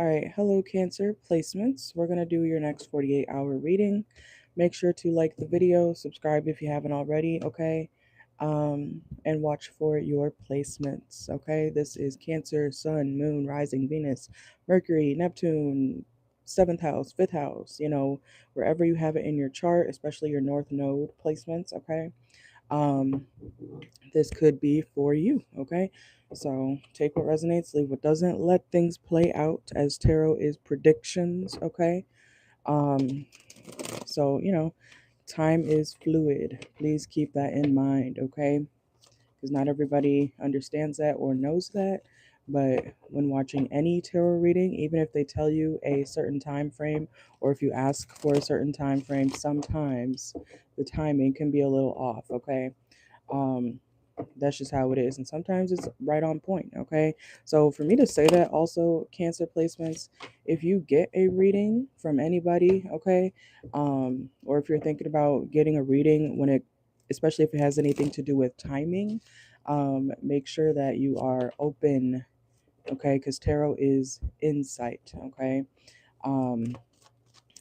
All right, hello Cancer placements. We're going to do your next 48-hour reading. Make sure to like the video, subscribe if you haven't already, okay? And watch for your placements, okay? This is Cancer, Sun, Moon, Rising, Venus, Mercury, Neptune, 7th house, 5th house, wherever you have it in your chart, especially your North Node placements, okay? Um, this could be for you, okay? So take what resonates, leave what doesn't. Let things play out, as tarot is predictions, okay? Um, so, time is fluid. Please keep that in mind, okay? Because not everybody understands that or knows that. But when watching any tarot reading, even if they tell you a certain time frame, or if you ask for a certain time frame, sometimes the timing can be a little off, okay? Um, that's just how it is, and sometimes it's right on point, okay? So for me to say that, also Cancer placements, if you get a reading from anybody, okay, or if you're thinking about getting a reading, especially if it has anything to do with timing, make sure that you are open, okay, because tarot is insight, okay? um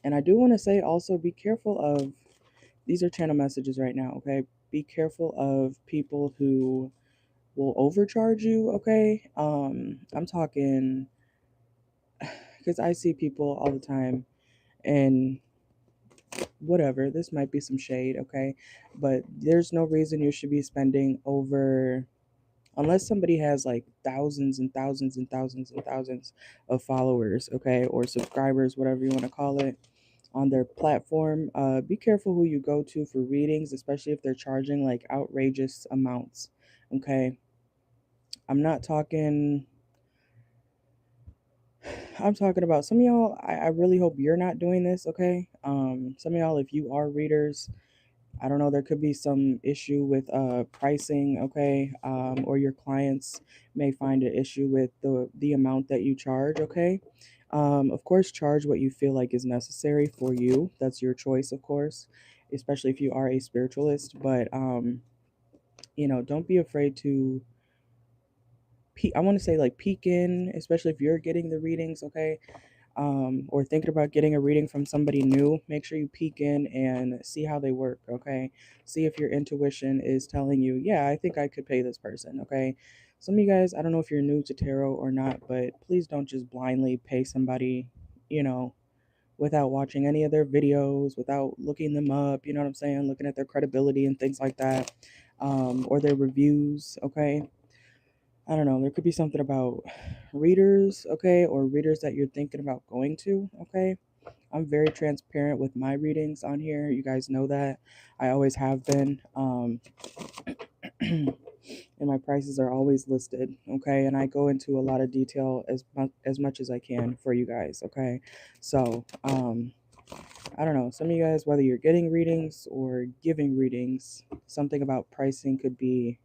and I do want to say also, be careful of, these are channel messages right now, okay? Be careful of people who will overcharge you, okay? I'm talking, because I see people all the time, and whatever, this might be some shade, okay? But there's no reason you should be spending over, unless somebody has like thousands and thousands and thousands and thousands of followers, okay, or subscribers, whatever you want to call it, on their platform. Be careful who you go to for readings, especially if they're charging like outrageous amounts, okay? I'm not talking, I'm talking about some of y'all. I really hope you're not doing this, okay? Some of y'all, if you are readers, I don't know, there could be some issue with pricing, okay? Or your clients may find an issue with the amount that you charge, okay? Of course, charge what you feel like is necessary for you. That's your choice, of course, especially if you are a spiritualist. But don't be afraid to I want to say, like, peek in, especially if you're getting the readings, okay? Or thinking about getting a reading from somebody new. Make sure you peek in and see how they work, okay? See if your intuition is telling you, yeah, I think I could pay this person, okay? Some of you guys, I don't know if you're new to tarot or not, but please don't just blindly pay somebody, you know, without watching any of their videos, without looking them up, you know what I'm saying? Looking at their credibility and things like that, or their reviews, okay? I don't know, there could be something about readers, okay, or readers that you're thinking about going to, okay? I'm very transparent with my readings on here. You guys know that. I always have been. And my prices are always listed, okay? And I go into a lot of detail as much as I can for you guys, okay? So, I don't know. Some of you guys, whether you're getting readings or giving readings, something about pricing could be,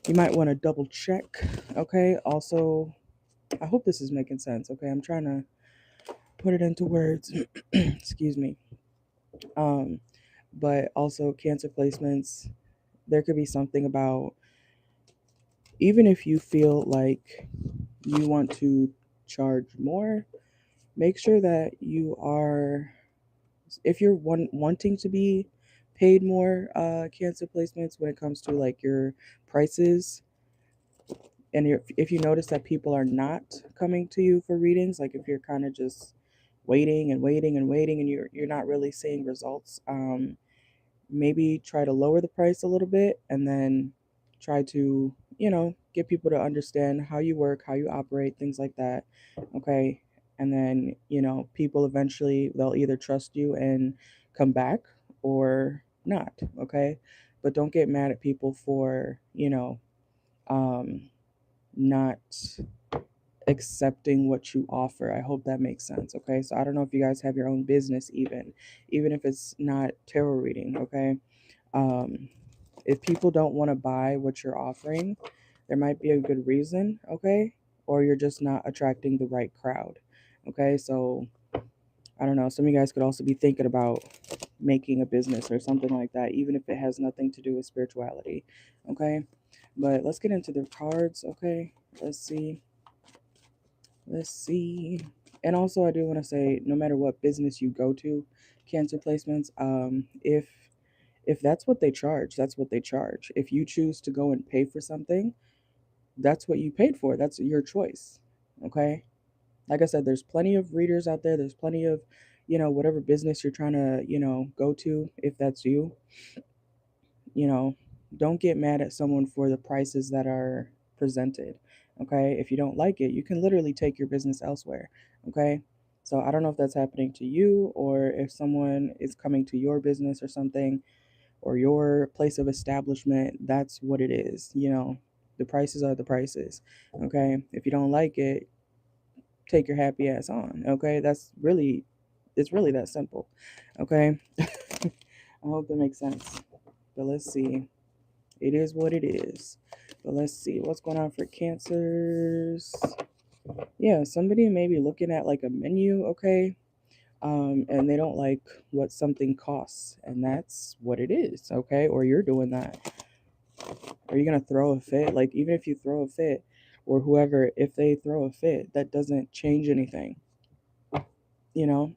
you might want to double check, okay? Also, I hope this is making sense, okay? I'm trying to put it into words. Excuse me. Um, but also Cancer placements, there could be something about, even if you feel like you want to charge more, make sure that you are, if you're wanting to be paid more, Cancer placements, when it comes to like your prices, and if you notice that people are not coming to you for readings, like if you're kind of just waiting and waiting and waiting, and you're not really seeing results, maybe try to lower the price a little bit, and then try to, get people to understand how you work, how you operate, things like that, okay? And then, people eventually, they'll either trust you and come back or not, okay? But don't get mad at people for, um not accepting what you offer. I hope that makes sense, okay? So I don't know if you guys have your own business, even if it's not tarot reading, okay? um if people don't want to buy what you're offering, there might be a good reason, okay? Or you're just not attracting the right crowd, okay? So I don't know, some of you guys could also be thinking about making a business or something like that, even if it has nothing to do with spirituality, okay? But let's get into the cards, okay? Let's see. Let's see. And also, I do want to say, no matter what business you go to, Cancer placements, if that's what they charge, that's what they charge. If you choose to go and pay for something, that's what you paid for. That's your choice. Okay. Like I said, there's plenty of readers out there. There's plenty of, whatever business you're trying to, go to, if that's you, you know, don't get mad at someone for the prices that are presented. Okay. If you don't like it, you can literally take your business elsewhere. Okay. So I don't know if that's happening to you or if someone is coming to your business or something or your place of establishment. That's what it is. The prices are the prices. Okay. If you don't like it, take your happy ass on. Okay. It's really that simple. Okay. I hope that makes sense. But let's see. It is what it is. But let's see what's going on for cancers. Yeah, somebody may be looking at like a menu, okay? And they don't like what something costs, and that's what it is, okay? Or you're doing that. Are you gonna throw a fit? Like, even if you throw a fit, or whoever, if they throw a fit, that doesn't change anything, you know?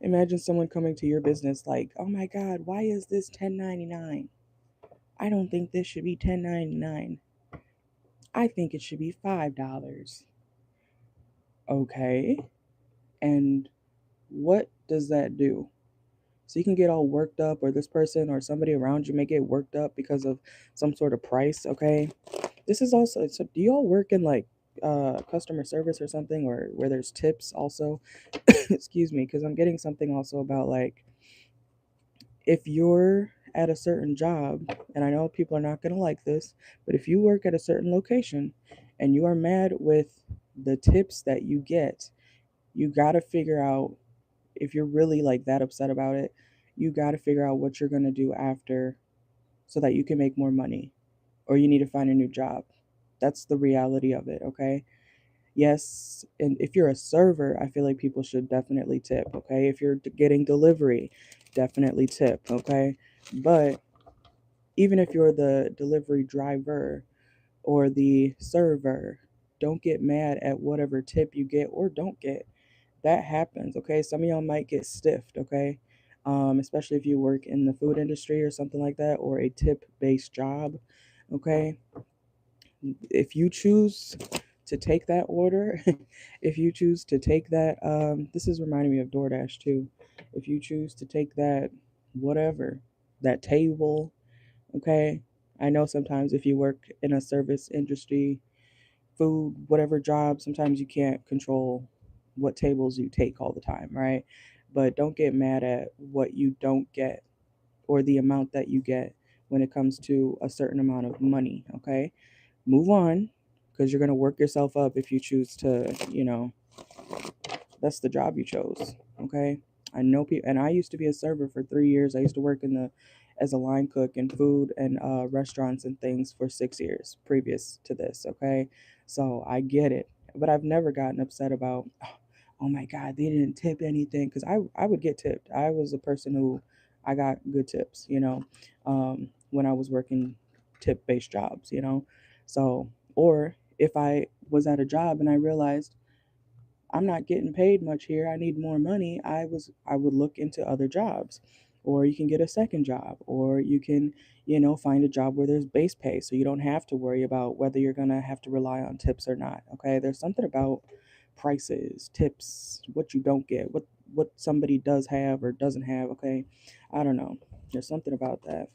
Imagine someone coming to your business like, oh my God, why is this 10.99? I don't think this should be 10.99. I think it should be $5. Okay. And what does that do? So you can get all worked up, or this person or somebody around you may get worked up because of some sort of price. Okay. This is also, so do y'all work in like customer service or something, or where there's tips also? Excuse me, because I'm getting something also about like if you're at a certain job, and I know people are not going to like this, but if you work at a certain location and you are mad with the tips that you get, you got to figure out, if you're really like that upset about it, you got to figure out what you're going to do after so that you can make more money, or you need to find a new job. That's the reality of it, okay? Yes, and if you're a server, I feel like people should definitely tip, okay? If you're getting delivery, definitely tip, okay? But even if you're the delivery driver or the server, don't get mad at whatever tip you get or don't get. That happens, okay? Some of y'all might get stiffed, okay? Especially if you work in the food industry or something like that, or a tip based job, okay? If you choose to take that order, if you choose to take that, this is reminding me of DoorDash too. If you choose to take that, whatever, that table, okay? I know sometimes if you work in a service industry, food, whatever job, sometimes you can't control what tables you take all the time, right? But don't get mad at what you don't get or the amount that you get when it comes to a certain amount of money, okay? Move on, because you're going to work yourself up if you choose to, that's the job you chose, okay? I know people, and I used to be a server for 3 years. I used to work in the as a line cook in food and restaurants and things for 6 years previous to this, okay? So I get it, but I've never gotten upset about, oh my God, they didn't tip anything, because I would get tipped. I was a person who I got good tips, when I was working tip based jobs, so, or if I was at a job and I realized I'm not getting paid much here, I need more money, I would look into other jobs. Or you can get a second job, or you can, find a job where there's base pay so you don't have to worry about whether you're going to have to rely on tips or not. Okay? There's something about prices, tips, what you don't get, what somebody does have or doesn't have, okay? I don't know. There's something about that.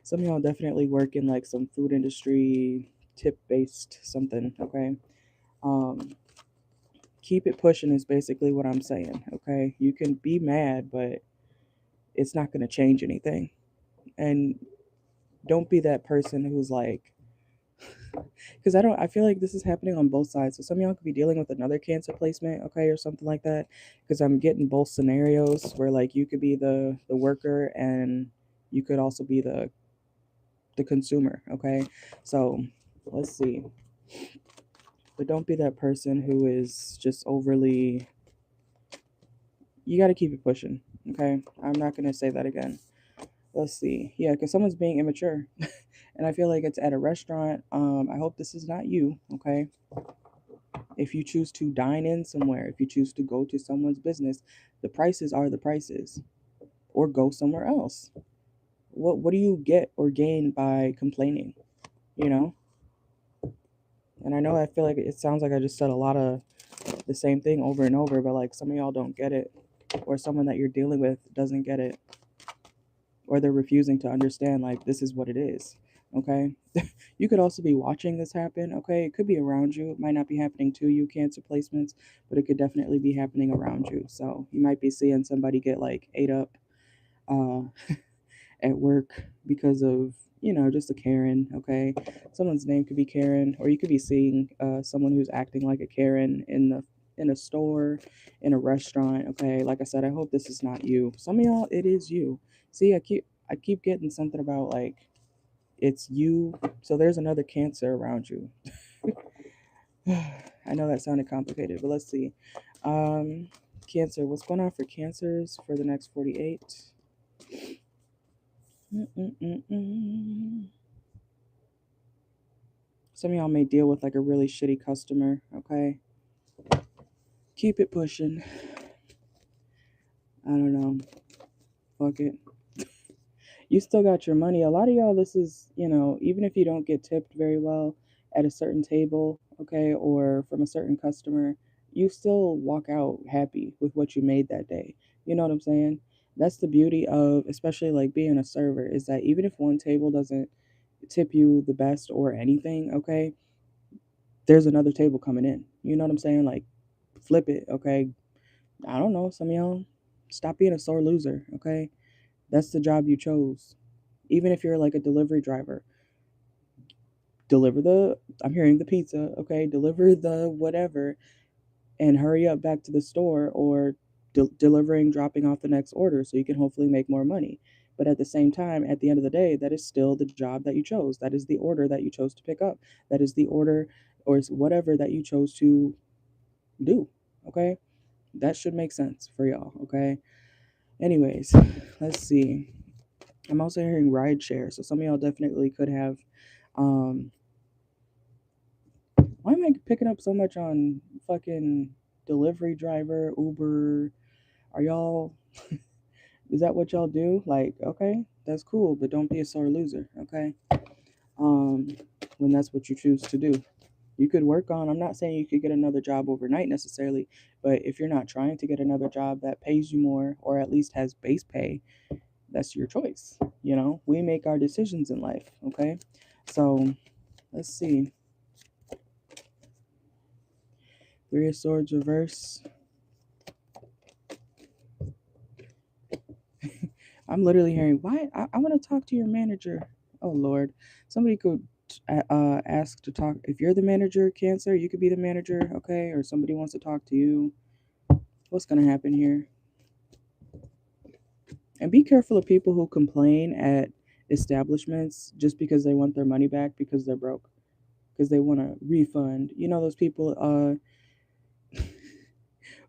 Some of y'all definitely work in like some food industry, tip based something, okay? Um, keep it pushing is basically what I'm saying, okay? You can be mad, but it's not going to change anything. And don't be that person who's like, because I feel like this is happening on both sides. So some of y'all could be dealing with another cancer placement, okay, or something like that. Because I'm getting both scenarios where like you could be the worker and you could also be the consumer, okay? So let's see. But don't be that person who is just overly, you got to keep it pushing, okay? I'm not going to say that again. Let's see. Yeah, because someone's being immature. And I feel like it's at a restaurant. I hope this is not you, okay? If you choose to dine in somewhere, if you choose to go to someone's business, the prices are the prices. Or go somewhere else. What do you get or gain by complaining? You know? And I know I feel like it sounds like I just said a lot of the same thing over and over, but like some of y'all don't get it, or someone that you're dealing with doesn't get it, or they're refusing to understand like this is what it is. Okay? You could also be watching this happen. Okay? It could be around you. It might not be happening to you, Cancer placements, but it could definitely be happening around you. So you might be seeing somebody get like ate up uh at work because of, just a Karen. Okay, someone's name could be Karen, or you could be seeing someone who's acting like a Karen in a store, in a restaurant. Okay, like I said, I hope this is not you. Some of y'all, it is you. See, I keep getting something about like it's you. So there's another Cancer around you. I know that sounded complicated, but let's see. um Cancer, what's going on for Cancers for the next 48? Mm-mm-mm-mm. Some of y'all may deal with like a really shitty customer, okay? Keep it pushing. I don't know. Fuck it. You still got your money. A lot of y'all, this is, even if you don't get tipped very well at a certain table, okay, or from a certain customer, you still walk out happy with what you made that day. You know what I'm saying? That's the beauty of, especially like being a server, is that even if one table doesn't tip you the best or anything, okay, there's another table coming in. You know what I'm saying? Like, flip it, okay? I don't know. Some of y'all, stop being a sore loser, okay? That's the job you chose. Even if you're like a delivery driver, deliver the, I'm hearing the pizza, okay? Deliver the whatever and hurry up back to the store, or delivering, dropping off the next order so you can hopefully make more money. But at the same time, at the end of the day, that is still the job that you chose. That is the order that you chose to pick up. That is the order or whatever that you chose to do, okay? That should make sense for y'all, okay? Anyways, let's see. I'm also hearing ride share, so some of y'all definitely could have. Um, why am I picking up so much on fucking delivery driver, Uber? Are y'all? Is that what y'all do? Like, okay, that's cool, but don't be a sore loser, okay? Um, when that's what you choose to do. You could work on, I'm not saying you could get another job overnight necessarily, but if you're not trying to get another job that pays you more or at least has base pay, that's your choice. We make our decisions in life, okay? So let's see. Three of Swords reverse. I'm literally hearing, why? I want to talk to your manager. Oh, Lord. Somebody could ask to talk. If you're the manager, Cancer, you could be the manager, okay? Or somebody wants to talk to you. What's going to happen here? And be careful of people who complain at establishments just because they want their money back because they're broke, because they want a refund. Those people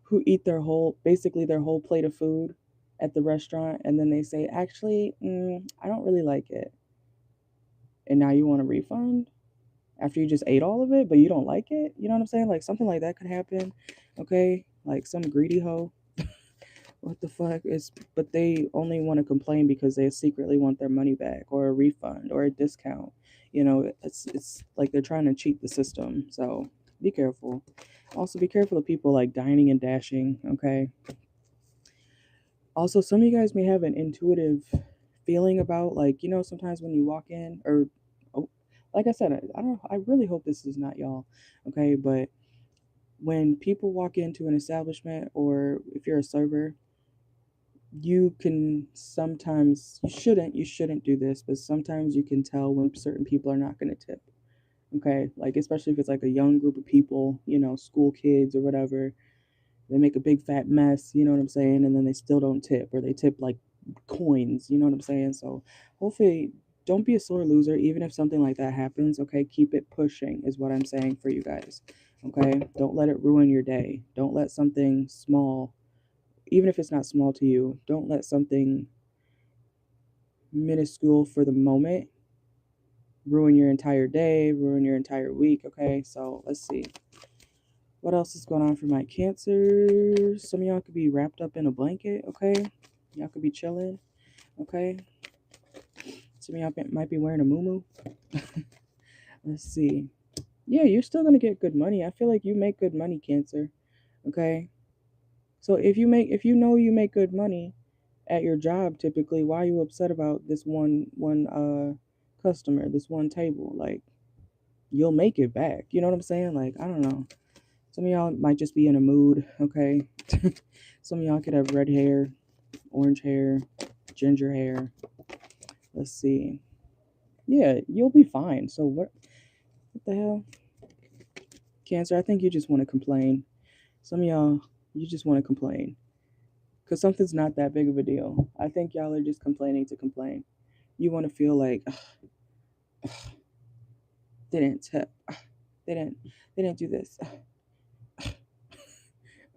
who eat basically their whole plate of food at the restaurant, and then they say, actually, I don't really like it. And now you want a refund after you just ate all of it, but you don't like it? You know what I'm saying? Like something like that could happen, okay? Like some greedy hoe. What the fuck is, but they only want to complain because they secretly want their money back or a refund or a discount. It's like they're trying to cheat the system. So be careful. Also be careful of people like dining and dashing, okay? Also, some of you guys may have an intuitive feeling about, like, sometimes when you walk in, or oh, like I said, I don't, I really hope this is not y'all, okay? But when people walk into an establishment, or if you're a server, you can sometimes, you shouldn't do this, but sometimes you can tell when certain people are not going to tip, okay? Like, especially if it's like a young group of people, school kids or whatever. They make a big fat mess, you know what I'm saying? And then they still don't tip, or they tip like coins, you know what I'm saying? So hopefully, don't be a sore loser, even if something like that happens, okay? Keep it pushing, is what I'm saying for you guys, okay? Don't let it ruin your day. Don't let something small, even if it's not small to you, don't let something minuscule for the moment ruin your entire day, ruin your entire week, okay? So let's see. What else is going on for my Cancer? Some of y'all could be wrapped up in a blanket, okay? Y'all could be chilling, okay? Some of y'all might be wearing a muumuu. Let's see. Yeah, you're still going to get good money. I feel like you make good money, Cancer, okay? So if you know you make good money at your job typically, why are you upset about this one customer, this one table? Like, you'll make it back. You know what I'm saying? Like, I don't know. Some of y'all might just be in a mood, okay? Some of y'all could have red hair, orange hair, ginger hair. Let's see. Yeah, you'll be fine. So what the hell? Cancer, I think you just want to complain. Some of y'all, you just want to complain. Because something's not that big of a deal. I think y'all are just complaining to complain. You want to feel like, they didn't tip. They didn't do this.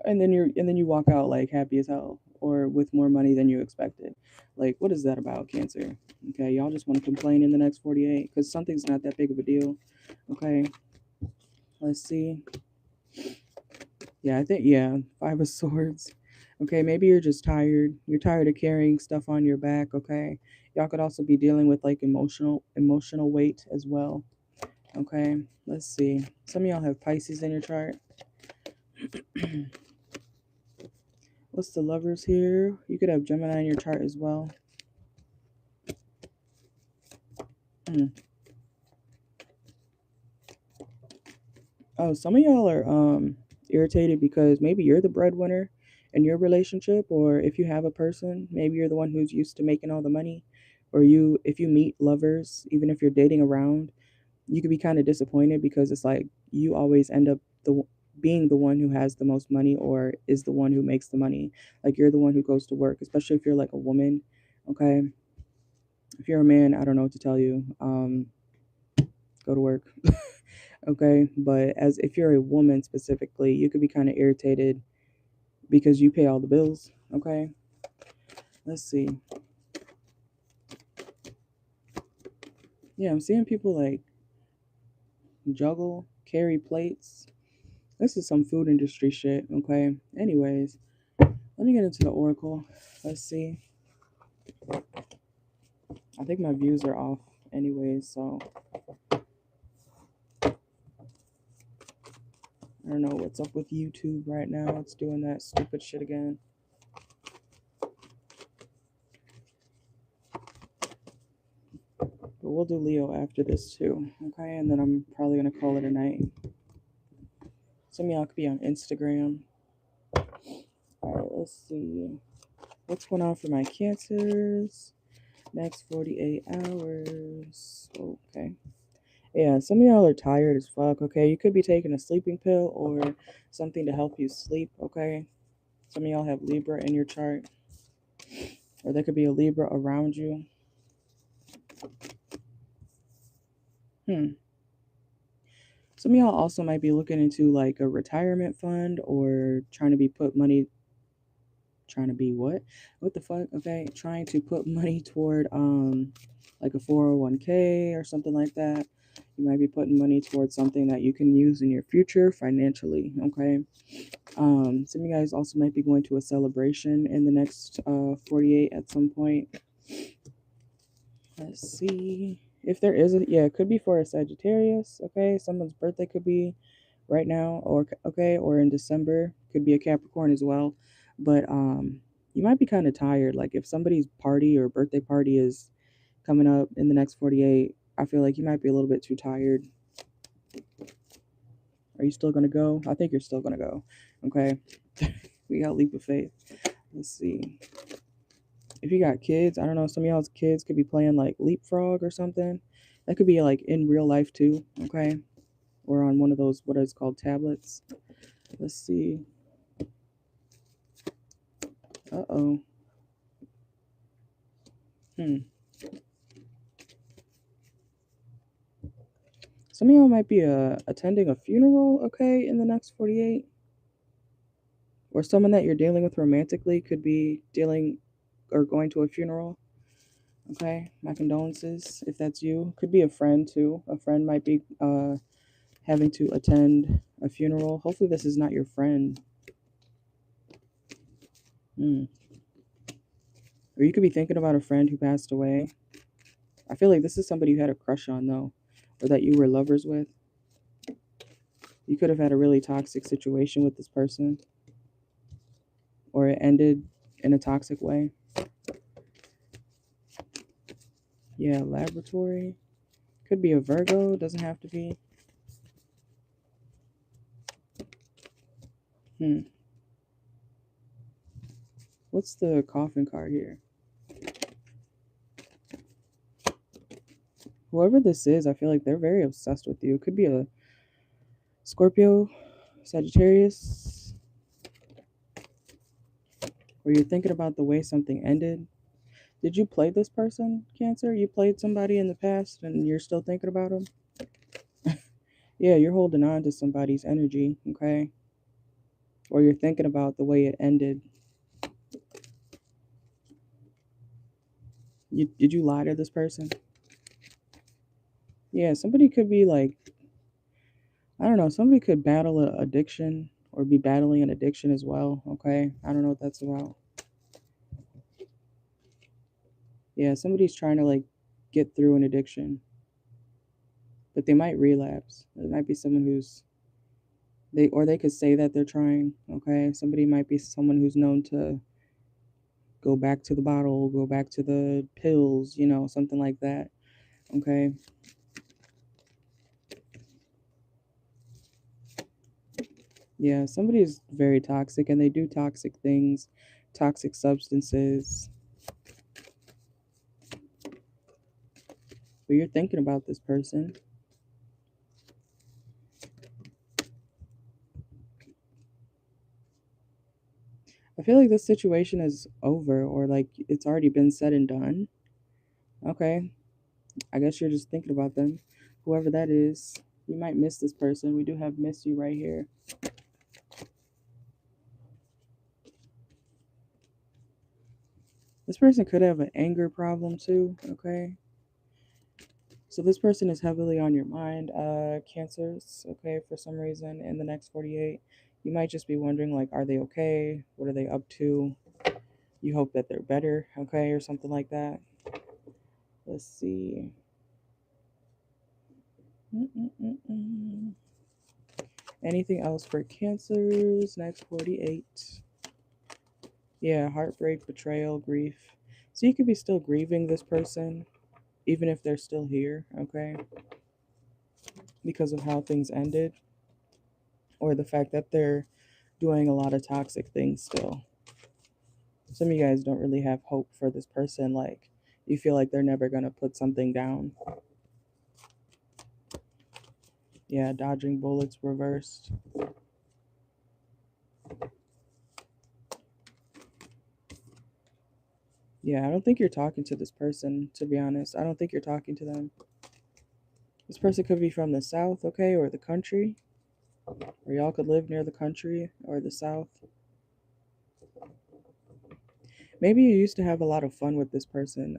And then you walk out like happy as hell or with more money than you expected. Like, what is that about, Cancer? Okay, y'all just want to complain in the next 48 because something's not that big of a deal. Okay, let's see. Yeah, I think, yeah, Five of Swords. Okay, maybe you're just tired. You're tired of carrying stuff on your back. Okay, y'all could also be dealing with like emotional weight as well. Okay, let's see. Some of y'all have Pisces in your chart. What's the Lovers here? You could have Gemini in your chart as well. Oh, some of y'all are irritated because maybe you're the breadwinner in your relationship, or if you have a person, maybe you're the one who's used to making all the money, or if you meet lovers, even if you're dating around, you could be kind of disappointed because it's like you always end up being the one who has the most money or is the one who makes the money. Like you're the one who goes to work, especially if you're like a woman. Okay, if you're a man, I don't know what to tell you. Go to work. Okay, but as if you're a woman specifically, you could be kind of irritated because you pay all the bills. Okay, let's see. Yeah, I'm seeing people like juggle, carry plates. This is some food industry shit. Okay, anyways, let me get into the oracle. Let's see. I think my views are off anyways, so I don't know what's up with YouTube right now. It's doing that stupid shit again. But we'll do Leo after this too, okay? And then I'm probably gonna call it a night. Some of y'all could be on Instagram. Alright, let's see. What's going on for my Cancers? Next 48 hours. Okay. Yeah, some of y'all are tired as fuck, okay? You could be taking a sleeping pill or something to help you sleep, okay? Some of y'all have Libra in your chart. Or there could be a Libra around you. Some of y'all also might be looking into like a retirement fund or trying to be what the fuck? Okay, trying to put money toward like a 401k or something like that. You might be putting money towards something that you can use in your future financially. Okay. Some of you guys also might be going to a celebration in the next 48 at some point. Let's see. If there isn't, yeah, it could be for a Sagittarius. Okay, someone's birthday could be right now, or okay, or in December. Could be a Capricorn as well. But you might be kind of tired. Like if somebody's party or birthday party is coming up in the next 48, I feel like you might be a little bit too tired. Are you still gonna go? I think you're still gonna go. Okay. We got leap of faith. Let's see. If you got kids, I don't know, some of y'all's kids could be playing like leapfrog or something. That could be like in real life too, okay? Or on one of those, what is called, tablets. Let's see. Uh-oh. Some of y'all might be attending a funeral, okay, in the next 48. Or someone that you're dealing with romantically could be dealing or going to a funeral. Okay, my condolences if that's you. Could be a friend too. A friend might be having to attend a funeral. Hopefully this is not your friend. Or you could be thinking about a friend who passed away. I feel like this is somebody you had a crush on, though, or that you were lovers with. You could have had a really toxic situation with this person, or it ended in a toxic way. Yeah, laboratory. Could be a Virgo, doesn't have to be. What's the coffin card here? Whoever this is, I feel like they're very obsessed with you. It could be a Scorpio, Sagittarius, or you're thinking about the way something ended. Did you play this person, Cancer? You played somebody in the past and you're still thinking about them? Yeah, you're holding on to somebody's energy, okay? Or you're thinking about the way it ended. Did you lie to this person? Yeah, somebody could be like, I don't know, somebody could battle an addiction or be battling an addiction as well, okay? I don't know what that's about. Yeah, somebody's trying to like get through an addiction, but they might relapse. It might be someone who's they could say that they're trying, okay? Somebody might be someone who's known to go back to the bottle, go back to the pills, something like that, okay? Yeah, somebody is very toxic and they do toxic things, toxic substances. But you're thinking about this person. I feel like this situation is over, or like it's already been said and done. Okay. I guess you're just thinking about them. Whoever that is, you might miss this person. We do have miss you right here. This person could have an anger problem too, okay? So this person is heavily on your mind, Cancers, okay, for some reason in the next 48. You might just be wondering, like, are they okay? What are they up to? You hope that they're better, okay, or something like that. Let's see. Anything else for Cancers? Next 48. Yeah, heartbreak, betrayal, grief. So you could be still grieving this person, even if they're still here, okay? Because of how things ended, or the fact that they're doing a lot of toxic things still. Some of you guys don't really have hope for this person. Like, you feel like they're never going to put something down. Yeah, dodging bullets reversed. Yeah, I don't think you're talking to this person, to be honest. I don't think you're talking to them. This person could be from the South, okay, or the country. Or y'all could live near the country or the South. Maybe you used to have a lot of fun with this person,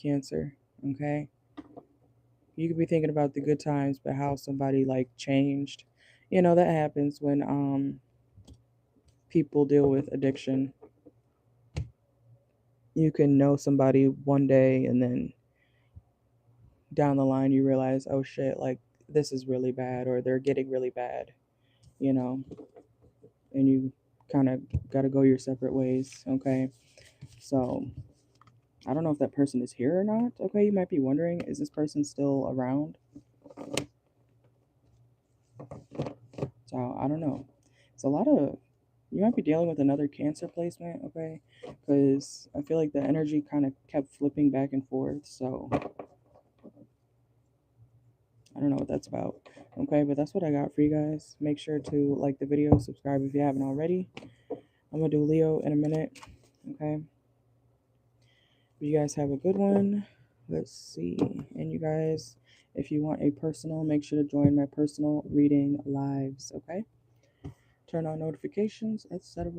Cancer, okay? You could be thinking about the good times, but how somebody like changed. That happens when people deal with addiction. You can know somebody one day and then down the line you realize, oh shit, like this is really bad or they're getting really bad, you know, and you kind of got to go your separate ways, okay? So I don't know if that person is here or not, okay? You might be wondering, is this person still around? So I don't know. It's a lot of, you might be dealing with another Cancer placement, okay? Because I feel like the energy kind of kept flipping back and forth. So I don't know what that's about, okay? But that's what I got for you guys. Make sure to like the video, subscribe if you haven't already. I'm going to do Leo in a minute, okay? You guys have a good one. Let's see. And you guys, if you want a personal, make sure to join my personal reading lives, okay? Turn on notifications, etc.